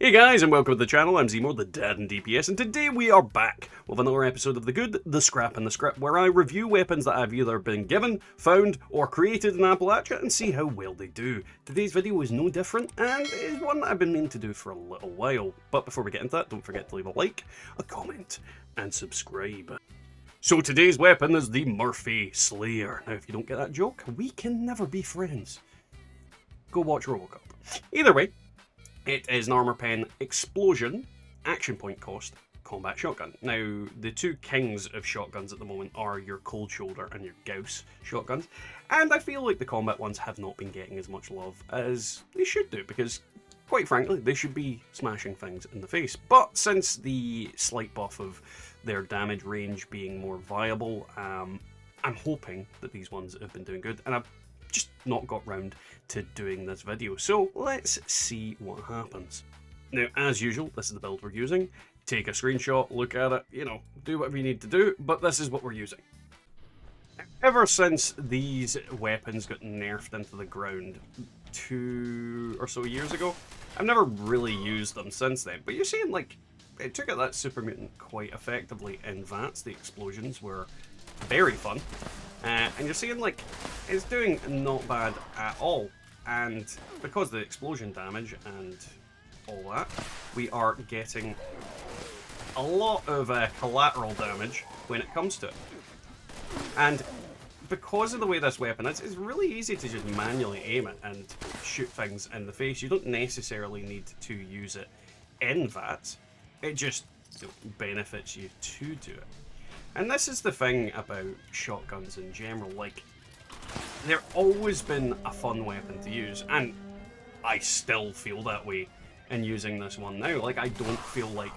Hey guys, and welcome to the channel. I'm Zemo, the dad in DPS, and today we are back with another episode of The Good, The Scrap, and The Script, where I review weapons that I've either been given, found, or created in Appalachia and see how well they do. Today's video is no different, and it is one that I've been meaning to do for a little while. But before we get into that, don't forget to leave a like, a comment, and subscribe. So today's weapon is the Murphy Slayer. Now if you don't get that joke, we can never be friends. Go watch RoboCop. Either way, it is an armor pen explosion, action point cost, combat shotgun. Now, the two kings of shotguns at the moment are your Cold Shoulder and your Gauss shotguns, and I feel like the combat ones have not been getting as much love as they should do, because, quite frankly, they should be smashing things in the face. But since the slight buff of their damage range being more viable, I'm hoping that these ones have been doing good, and I've just not got round to doing this video. So let's see what happens. Now, as usual, this is the build we're using. Take a screenshot, look at it, do whatever you need to do, but this is what we're using. Ever since these weapons got nerfed into the ground 2 or so years ago, I've never really used them since then. But you're seeing, like, it took out that super mutant quite effectively in VATS. The explosions were very fun. And you're seeing, like, it's doing not bad at all. And because of the explosion damage and all that, we are getting a lot of collateral damage when it comes to it. And because of the way this weapon is, it's really easy to just manually aim it and shoot things in the face. You don't necessarily need to use it in VATS. It just benefits you to do it. And this is the thing about shotguns in general, like, they've always been a fun weapon to use, and I still feel that way in using this one now. Like, I don't feel like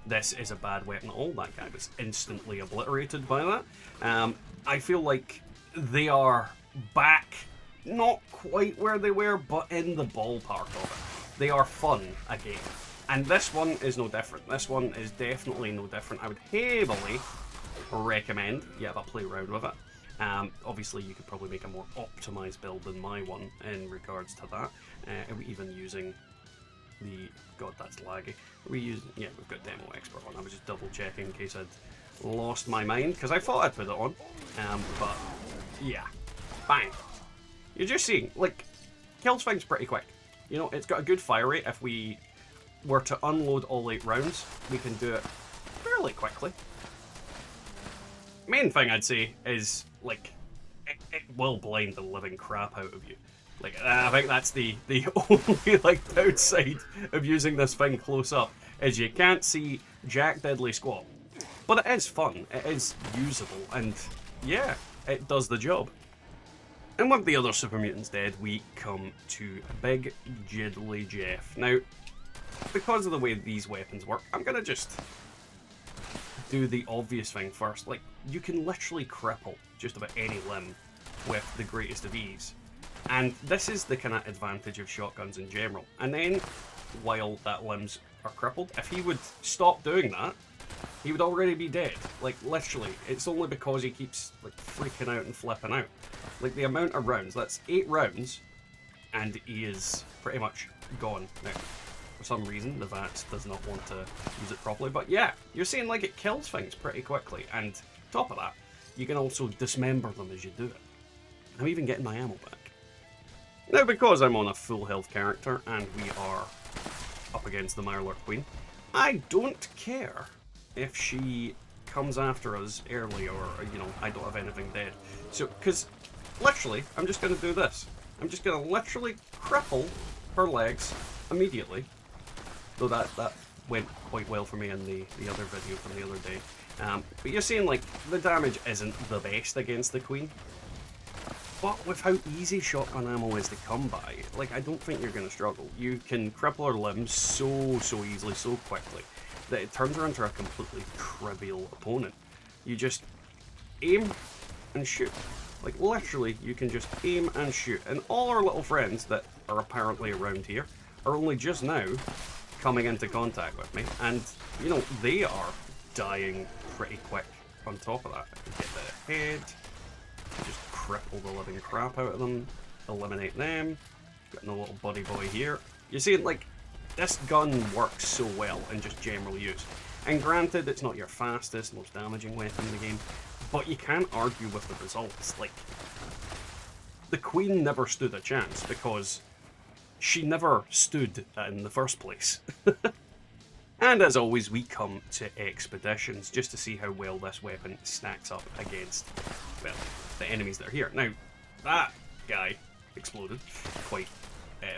this is a bad weapon at all. That guy was instantly obliterated by that. I feel like they are back, not quite where they were, but in the ballpark of it. They are fun again. And this one is no different. This one is definitely no different. I would heavily recommend you have a play around with it. Obviously you could probably make a more optimized build than my one in regards to that. Are we even using the... God, that's laggy. Are we using... Yeah, we've got Demo Expert on. I was just double checking in case I'd lost my mind, because I thought I'd put it on. But yeah, bang. You're just seeing, like, kills things pretty quick. You know, it's got a good fire rate. If we were to unload all 8 rounds, we can do it fairly quickly. Main thing I'd say is, like, it will blind the living crap out of you. Like, I think that's the only, like, downside of using this thing close up, is you can't see jack diddly squat. But it is fun, it is usable, and yeah, it does the job. And with the other super mutants dead, we come to Big Jiddly Jeff. Now, because of the way these weapons work, I'm gonna just do the obvious thing first. Like, you can literally cripple just about any limb with the greatest of ease. And this is the kind of advantage of shotguns in general. And then, while that limbs are crippled, if he would stop doing that, he would already be dead. Like, literally. It's only because he keeps, like, freaking out and flipping out. Like, the amount of rounds, that's 8 rounds, and he is pretty much gone now. For some reason, the VATS does not want to use it properly. But yeah, you're seeing, like, it kills things pretty quickly. And top of that, you can also dismember them as you do it. I'm even getting my ammo back. Now, because I'm on a full health character and we are up against the Mirelurk Queen, I don't care if she comes after us early or, I don't have anything dead. So, because literally, I'm just going to do this. I'm just going to literally cripple her legs immediately. Though that went quite well for me in the other video from the other day. But you're seeing, like, the damage isn't the best against the Queen. But with how easy shotgun ammo is to come by, like, I don't think you're going to struggle. You can cripple her limbs so easily, so quickly, that it turns her into a completely trivial opponent. You just aim and shoot. Like, literally, you can just aim and shoot. And all our little friends that are apparently around here are only just now coming into contact with me, and they are dying pretty quick on top of that. Get the head, just cripple the living crap out of them, eliminate them. Got no little buddy boy here. You see, like, this gun works so well in just general use. And granted, it's not your fastest, most damaging weapon in the game, but you can't argue with the results. Like, the Queen never stood a chance because she never stood in the first place. And as always, we come to expeditions just to see how well this weapon stacks up against, well, the enemies that are here. Now, that guy exploded quite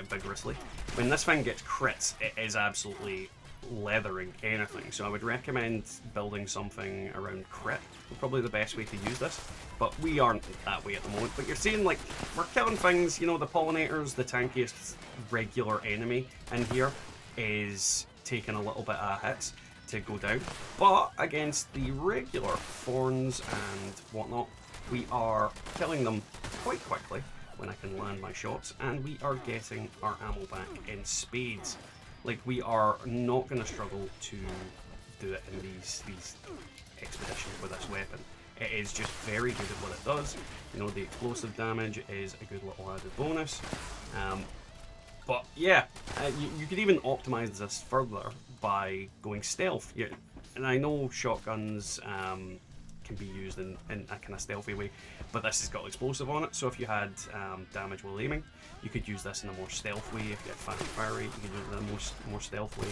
vigorously. When this thing gets crits, it is absolutely leathering anything, so I would recommend building something around crit. Probably the best way to use this, but we aren't that way at the moment. But you're seeing, like, we're killing things, you know, the pollinators, the tankiest regular enemy in here is taking a little bit of hits to go down, but against the regular thorns and whatnot, we are killing them quite quickly when I can land my shots, and we are getting our ammo back in spades. Like, we are not going to struggle to do it in these expeditions with this weapon. It is just very good at what it does. You know, the explosive damage is a good little added bonus. But yeah, you could even optimize this further by going stealth. Yeah, and I know shotguns can be used in a kind of stealthy way, but this has got explosive on it, so if you had damage while aiming, you could use this in a more stealth way. If you had fast fire rate, you could use it in a more stealth way.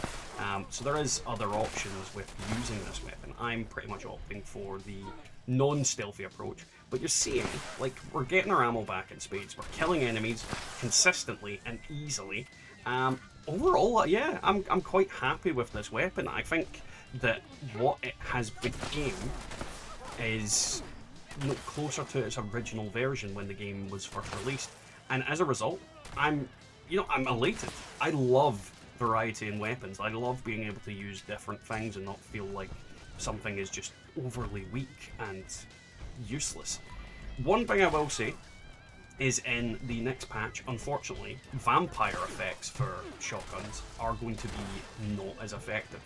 So there is other options with using this weapon. I'm pretty much opting for the non-stealthy approach, but you're seeing, like, we're getting our ammo back in spades, we're killing enemies consistently and easily. Overall, yeah, I'm quite happy with this weapon. I think that what it has become is closer to its original version when the game was first released, and as a result, I'm elated. I love variety in weapons. I love being able to use different things and not feel like something is just overly weak and useless. One thing I will say is, in the next patch, unfortunately, vampire effects for shotguns are going to be not as effective.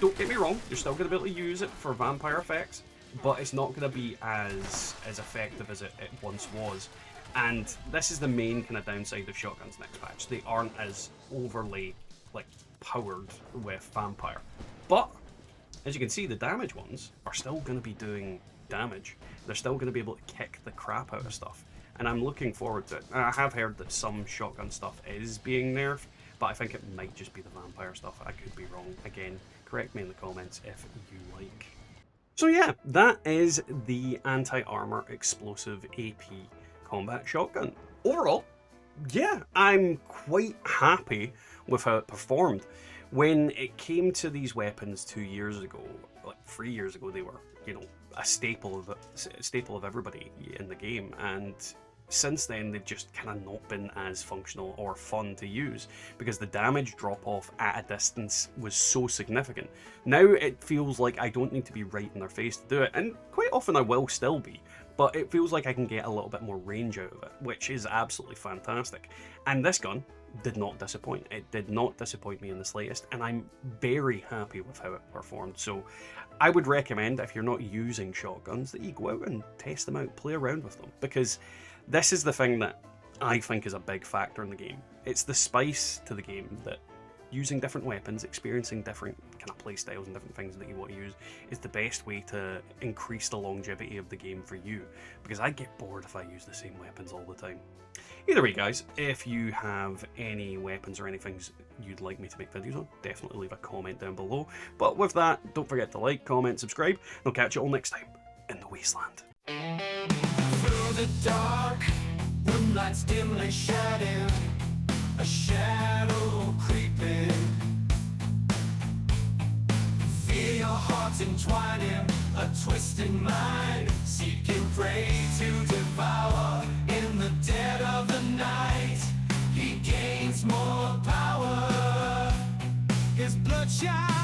Don't get me wrong, you're still going to be able to use it for vampire effects, but it's not going to be as effective as it once was. And this is the main kind of downside of shotguns next patch. They aren't as overly, like, powered with vampire. But as you can see, the damage ones are still going to be doing damage. They're still going to be able to kick the crap out of stuff. And I'm looking forward to it. I have heard that some shotgun stuff is being nerfed, but I think it might just be the vampire stuff. I could be wrong. Again, correct me in the comments if you like. So yeah, that is the anti-armor explosive AP combat shotgun. Overall, yeah, I'm quite happy with how it performed. When it came to these weapons 2 years ago, like 3 years ago, they were, you know, a staple of everybody in the game, and since then they've just kind of not been as functional or fun to use because the damage drop off at a distance was so significant. Now it feels like I don't need to be right in their face to do it, and quite often I will still be, but it feels like I can get a little bit more range out of it, which is absolutely fantastic. And this gun did not disappoint. It did not disappoint me in the slightest, and I'm very happy with how it performed. So I would recommend, if you're not using shotguns, that you go out and test them out, play around with them, because this is the thing that I think is a big factor in the game. It's the spice to the game that using different weapons, experiencing different kind of play styles and different things that you want to use is the best way to increase the longevity of the game for you, because I get bored if I use the same weapons all the time. Either way, guys, if you have any weapons or anything you'd like me to make videos on, definitely leave a comment down below. But with that, don't forget to like, comment, subscribe, and I'll catch you all next time in the Wasteland. Through the dark, moonlight's dimly shedding, a shadow creeping. Feel your hearts entwining, a twisting mind, seeking prey to devour. In the dead of the night, he gains more power. His bloodshot